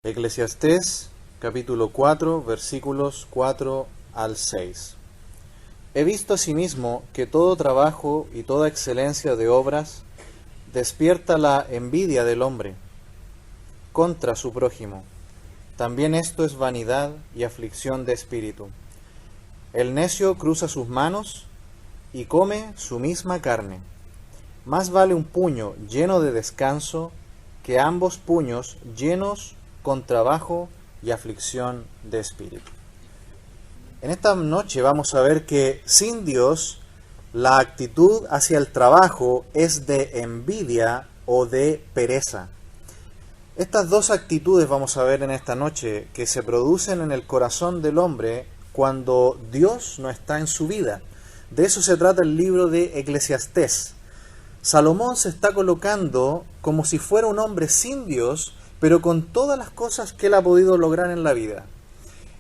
Eclesiastés capítulo 4 versículos 4 al 6. He visto asimismo que todo trabajo y toda excelencia de obras despierta la envidia del hombre contra su prójimo. También esto es vanidad y aflicción de espíritu. El necio cruza sus manos y come su misma carne. Más vale un puño lleno de descanso que ambos puños llenos con trabajo y aflicción de espíritu. En esta noche vamos a ver que sin Dios la actitud hacia el trabajo es de envidia o de pereza. Estas dos actitudes vamos a ver en esta noche que se producen en el corazón del hombre cuando Dios no está en su vida. De eso se trata el libro de Eclesiastés. Salomón se está colocando como si fuera un hombre sin Dios, pero con todas las cosas que él ha podido lograr en la vida.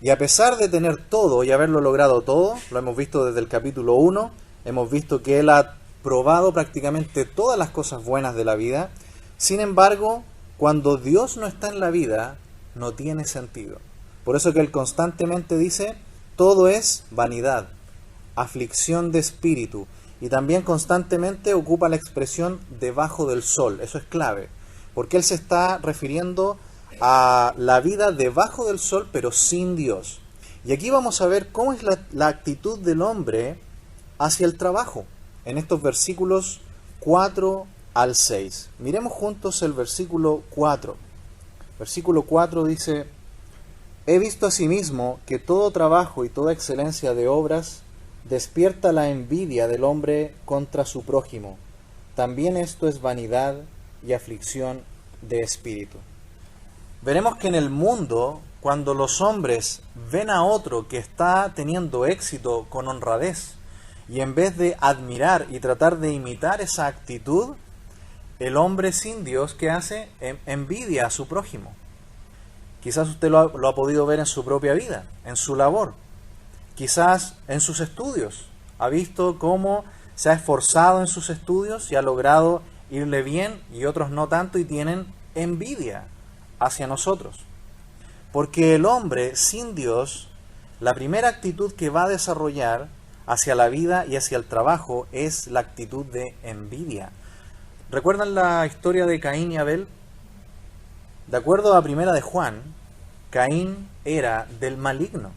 Y a pesar de tener todo y haberlo logrado todo, lo hemos visto desde el capítulo 1, hemos visto que él ha probado prácticamente todas las cosas buenas de la vida. Sin embargo, cuando Dios no está en la vida, no tiene sentido. Por eso que él constantemente dice, todo es vanidad, aflicción de espíritu. Y también constantemente ocupa la expresión debajo del sol. Eso es clave, porque él se está refiriendo a la vida debajo del sol, pero sin Dios. Y aquí vamos a ver cómo es la actitud del hombre hacia el trabajo, en estos versículos 4 al 6. Miremos juntos el versículo 4. Versículo 4 dice, he visto asimismo que todo trabajo y toda excelencia de obras despierta la envidia del hombre contra su prójimo. También esto es vanidad y aflicción de espíritu. Veremos que en el mundo, cuando los hombres ven a otro que está teniendo éxito con honradez, y en vez de admirar y tratar de imitar esa actitud, el hombre sin Dios, ¿qué hace? Envidia a su prójimo. Quizás usted lo ha podido ver en su propia vida, en su labor. Quizás en sus estudios. Ha visto cómo se ha esforzado en sus estudios y ha logrado irle bien y otros no tanto y tienen envidia hacia nosotros. Porque el hombre sin Dios, la primera actitud que va a desarrollar hacia la vida y hacia el trabajo es la actitud de envidia. ¿Recuerdan la historia de Caín y Abel? De acuerdo a Primera de Juan, Caín era del maligno.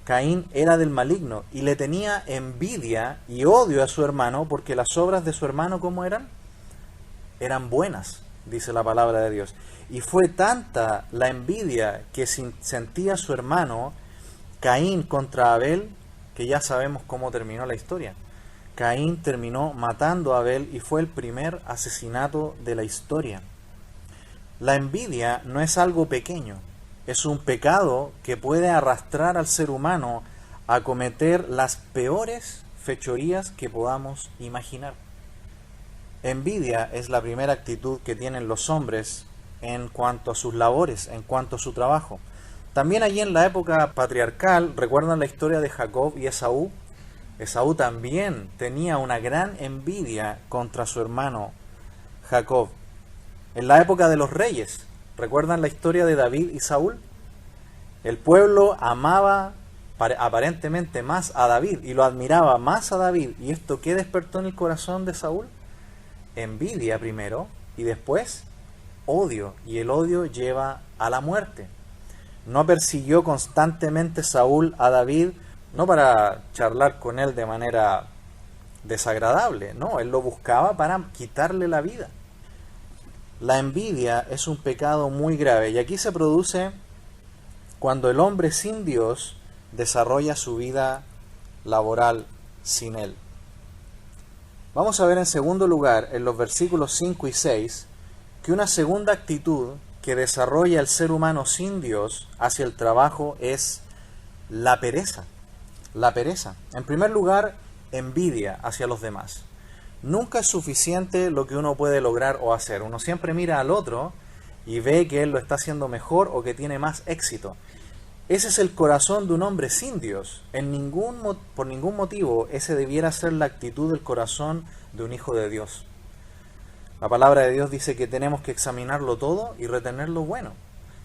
Caín era del maligno y le tenía envidia y odio a su hermano porque las obras de su hermano, ¿cómo eran? Eran buenas, dice la palabra de Dios. Y fue tanta la envidia que sentía su hermano Caín contra Abel, que ya sabemos cómo terminó la historia. Caín terminó matando a Abel y fue el primer asesinato de la historia. La envidia no es algo pequeño. Es un pecado que puede arrastrar al ser humano a cometer las peores fechorías que podamos imaginar. Envidia es la primera actitud que tienen los hombres en cuanto a sus labores, en cuanto a su trabajo. También allí en la época patriarcal, ¿recuerdan la historia de Jacob y Esaú? Esaú también tenía una gran envidia contra su hermano Jacob. En la época de los reyes, ¿recuerdan la historia de David y Saúl? El pueblo amaba aparentemente más a David y lo admiraba más a David. ¿Y esto qué despertó en el corazón de Saúl? Envidia primero y después odio. Y el odio lleva a la muerte. No persiguió constantemente Saúl a David, no para charlar con él de manera desagradable, no, él lo buscaba para quitarle la vida. La envidia es un pecado muy grave y aquí se produce cuando el hombre sin Dios desarrolla su vida laboral sin él. Vamos a ver en segundo lugar, en los versículos 5 y 6, que una segunda actitud que desarrolla el ser humano sin Dios hacia el trabajo es la pereza. La pereza. En primer lugar, envidia hacia los demás. Nunca es suficiente lo que uno puede lograr o hacer. Uno siempre mira al otro y ve que él lo está haciendo mejor o que tiene más éxito. Ese es el corazón de un hombre sin Dios. Por ningún motivo ese debiera ser la actitud del corazón de un hijo de Dios. La palabra de Dios dice que tenemos que examinarlo todo y retener lo bueno.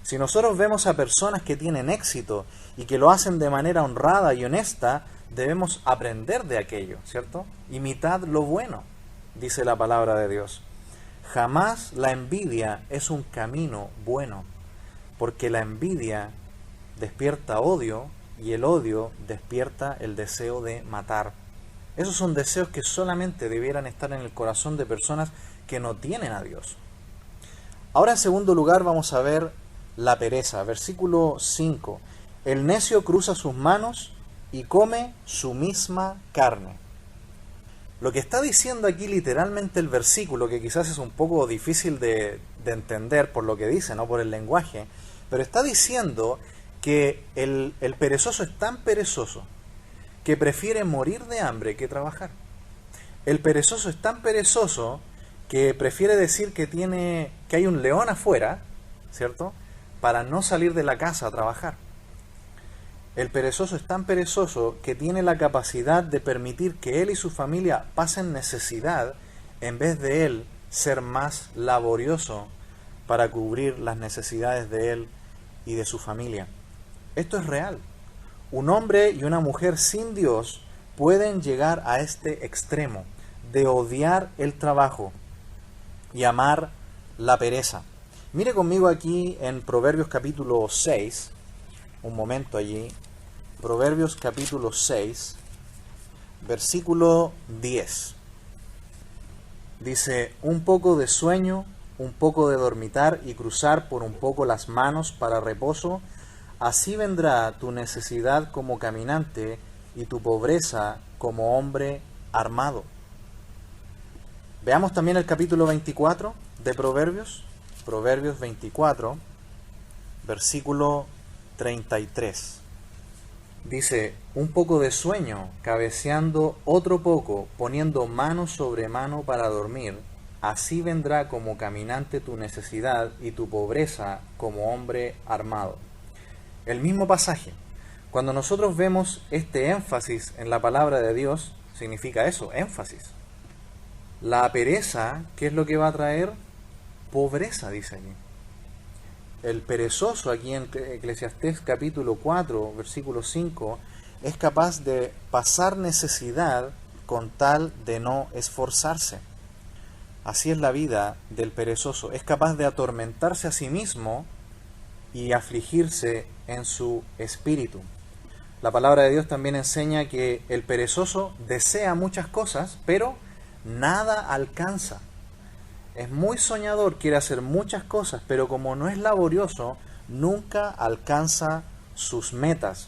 Si nosotros vemos a personas que tienen éxito y que lo hacen de manera honrada y honesta, debemos aprender de aquello, ¿cierto? Imitad lo bueno, dice la palabra de Dios. Jamás la envidia es un camino bueno, porque la envidia despierta odio y el odio despierta el deseo de matar. Esos son deseos que solamente debieran estar en el corazón de personas que no tienen a Dios. Ahora, en segundo lugar, vamos a ver la pereza. Versículo 5. El necio cruza sus manos y come su misma carne. Lo que está diciendo aquí literalmente el versículo, que quizás es un poco difícil de entender por lo que dice, no por el lenguaje, pero está diciendo que el perezoso es tan perezoso que prefiere morir de hambre que trabajar. El perezoso es tan perezoso que prefiere decir que hay un león afuera, ¿cierto?, para no salir de la casa a trabajar. El perezoso es tan perezoso que tiene la capacidad de permitir que él y su familia pasen necesidad en vez de él ser más laborioso para cubrir las necesidades de él y de su familia. Esto es real. Un hombre y una mujer sin Dios pueden llegar a este extremo de odiar el trabajo y amar la pereza. Mire conmigo aquí en Proverbios capítulo 6, un momento allí, Proverbios capítulo 6, versículo 10. Dice, un poco de sueño, un poco de dormitar y cruzar por un poco las manos para reposo, así vendrá tu necesidad como caminante y tu pobreza como hombre armado. Veamos también el capítulo 24 de Proverbios, Proverbios 24, versículo 33. Dice, un poco de sueño, cabeceando otro poco, poniendo mano sobre mano para dormir, así vendrá como caminante tu necesidad y tu pobreza como hombre armado. El mismo pasaje. Cuando nosotros vemos este énfasis en la palabra de Dios, significa eso, énfasis. La pereza, ¿qué es lo que va a traer? Pobreza, dice allí. El perezoso, aquí en Eclesiastés capítulo 4, versículo 5, es capaz de pasar necesidad con tal de no esforzarse. Así es la vida del perezoso. Es capaz de atormentarse a sí mismo y afligirse en su espíritu. La palabra de Dios también enseña que el perezoso desea muchas cosas, pero nada alcanza. Es muy soñador, quiere hacer muchas cosas, pero como no es laborioso, nunca alcanza sus metas.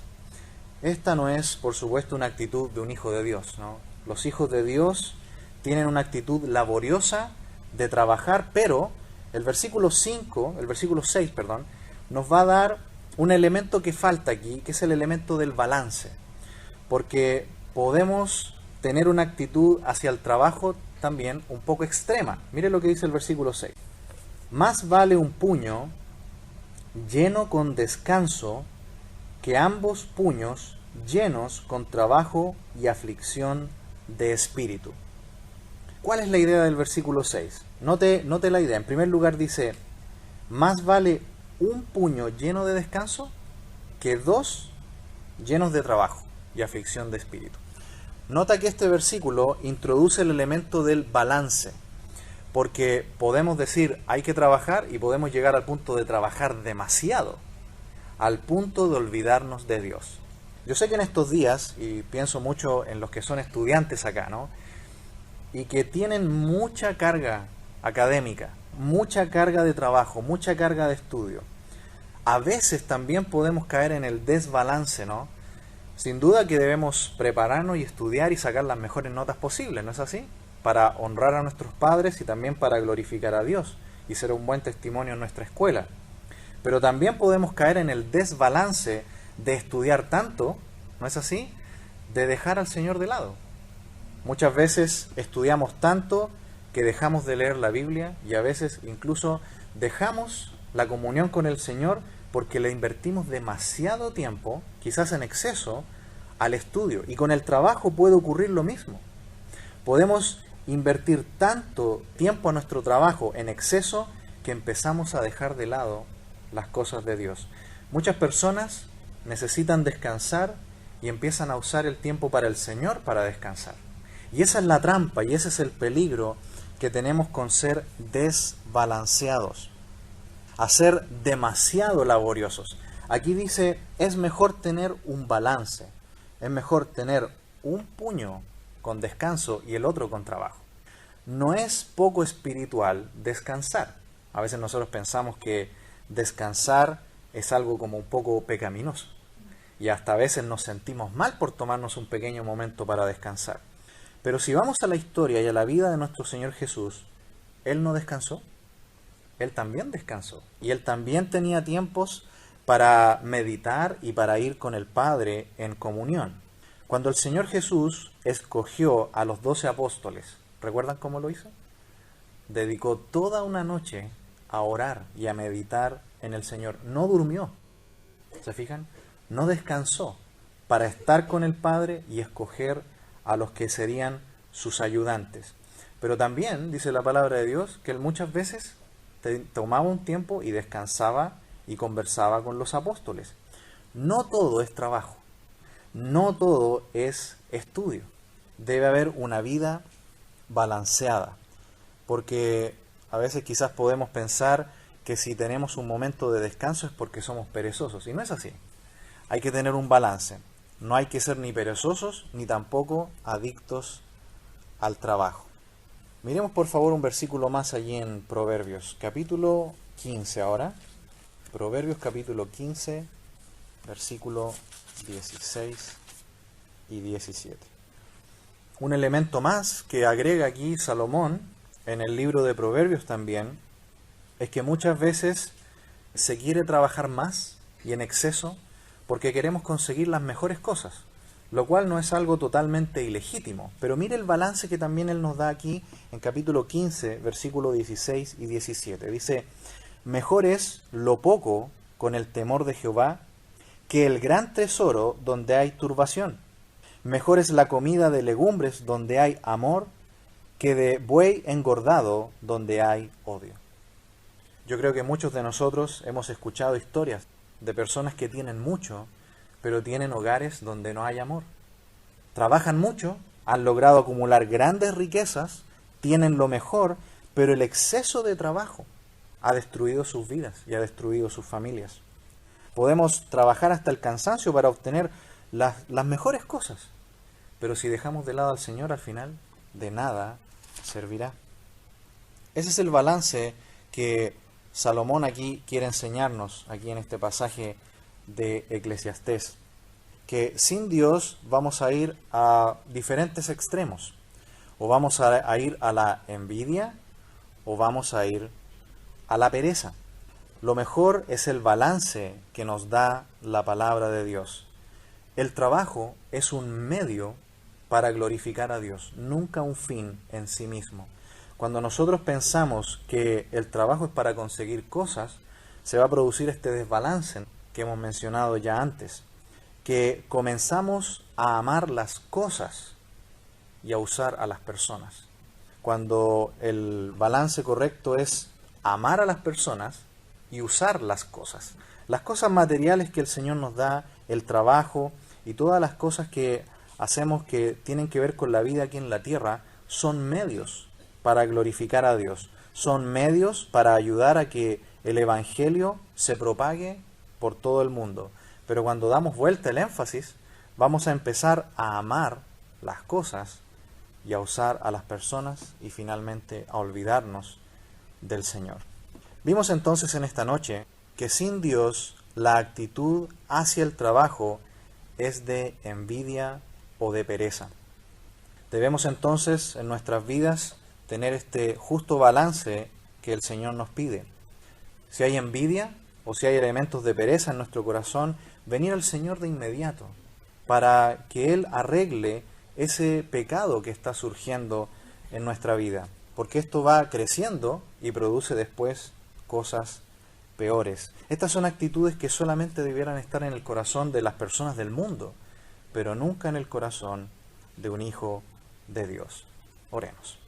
Esta no es, por supuesto, una actitud de un hijo de Dios, ¿no? Los hijos de Dios tienen una actitud laboriosa de trabajar, pero el versículo 6, nos va a dar un elemento que falta aquí, que es el elemento del balance. Porque podemos tener una actitud hacia el trabajo también un poco extrema. Mire lo que dice el versículo 6. Más vale un puño lleno con descanso que ambos puños llenos con trabajo y aflicción de espíritu. ¿Cuál es la idea del versículo 6? Note la idea. En primer lugar dice, más vale un puño lleno de descanso que dos llenos de trabajo y aflicción de espíritu. Nota que este versículo introduce el elemento del balance, porque podemos decir hay que trabajar y podemos llegar al punto de trabajar demasiado, al punto de olvidarnos de Dios. Yo sé que en estos días, y pienso mucho en los que son estudiantes acá, ¿no?, y que tienen mucha carga académica, mucha carga de trabajo, mucha carga de estudio, a veces también podemos caer en el desbalance, ¿no? Sin duda que debemos prepararnos y estudiar y sacar las mejores notas posibles, ¿no es así? Para honrar a nuestros padres y también para glorificar a Dios y ser un buen testimonio en nuestra escuela. Pero también podemos caer en el desbalance de estudiar tanto, ¿no es así?, de dejar al Señor de lado. Muchas veces estudiamos tanto que dejamos de leer la Biblia y a veces incluso dejamos la comunión con el Señor porque le invertimos demasiado tiempo, quizás en exceso, al estudio. Y con el trabajo puede ocurrir lo mismo. Podemos invertir tanto tiempo a nuestro trabajo en exceso que empezamos a dejar de lado las cosas de Dios. Muchas personas necesitan descansar y empiezan a usar el tiempo para el Señor para descansar. Y esa es la trampa y ese es el peligro que tenemos con ser desbalanceados, a ser demasiado laboriosos. Aquí dice, es mejor tener un balance, es mejor tener un puño con descanso y el otro con trabajo. No es poco espiritual descansar. A veces nosotros pensamos que descansar es algo como un poco pecaminoso. Y hasta a veces nos sentimos mal por tomarnos un pequeño momento para descansar. Pero si vamos a la historia y a la vida de nuestro Señor Jesús, Él no descansó. Él también descansó. Y Él también tenía tiempos para meditar y para ir con el Padre en comunión. Cuando el Señor Jesús escogió a los 12 apóstoles, ¿recuerdan cómo lo hizo? Dedicó toda una noche a orar y a meditar en el Señor. No durmió. ¿Se fijan? No descansó para estar con el Padre y escoger a los que serían sus ayudantes. Pero también dice la palabra de Dios que Él muchas veces tomaba un tiempo y descansaba y conversaba con los apóstoles. No todo es trabajo. No todo es estudio. Debe haber una vida balanceada. Porque a veces quizás podemos pensar que si tenemos un momento de descanso es porque somos perezosos. Y no es así. Hay que tener un balance. No hay que ser ni perezosos ni tampoco adictos al trabajo. Miremos por favor un versículo más allí en Proverbios, capítulo 15 ahora. Proverbios capítulo 15, versículo 16 y 17. Un elemento más que agrega aquí Salomón en el libro de Proverbios también es que muchas veces se quiere trabajar más y en exceso porque queremos conseguir las mejores cosas, lo cual no es algo totalmente ilegítimo. Pero mire el balance que también él nos da aquí en capítulo 15, versículo 16 y 17. Dice, mejor es lo poco con el temor de Jehová que el gran tesoro donde hay turbación. Mejor es la comida de legumbres donde hay amor que de buey engordado donde hay odio. Yo creo que muchos de nosotros hemos escuchado historias de personas que tienen mucho, pero tienen hogares donde no hay amor. Trabajan mucho, han logrado acumular grandes riquezas, tienen lo mejor, pero el exceso de trabajo ha destruido sus vidas y ha destruido sus familias. Podemos trabajar hasta el cansancio para obtener las mejores cosas, pero si dejamos de lado al Señor, al final, de nada servirá. Ese es el balance que Salomón aquí quiere enseñarnos, aquí en este pasaje de Eclesiastés, que sin Dios vamos a ir a diferentes extremos, o vamos a ir a la envidia, o vamos a ir a la pereza. Lo mejor es el balance que nos da la palabra de Dios. El trabajo es un medio para glorificar a Dios, nunca un fin en sí mismo. Cuando nosotros pensamos que el trabajo es para conseguir cosas, se va a producir este desbalance que hemos mencionado ya antes, que comenzamos a amar las cosas y a usar a las personas. Cuando el balance correcto es amar a las personas y usar las cosas materiales que el Señor nos da, el trabajo y todas las cosas que hacemos que tienen que ver con la vida aquí en la tierra, son medios para glorificar a Dios. Son medios para ayudar a que el Evangelio se propague por todo el mundo. Pero cuando damos vuelta el énfasis, vamos a empezar a amar las cosas y a usar a las personas y finalmente a olvidarnos del Señor. Vimos entonces en esta noche que sin Dios la actitud hacia el trabajo es de envidia o de pereza. Debemos entonces en nuestras vidas tener este justo balance que el Señor nos pide. Si hay envidia o si hay elementos de pereza en nuestro corazón, venir al Señor de inmediato para que Él arregle ese pecado que está surgiendo en nuestra vida, porque esto va creciendo y produce después cosas peores. Estas son actitudes que solamente debieran estar en el corazón de las personas del mundo, pero nunca en el corazón de un hijo de Dios. Oremos.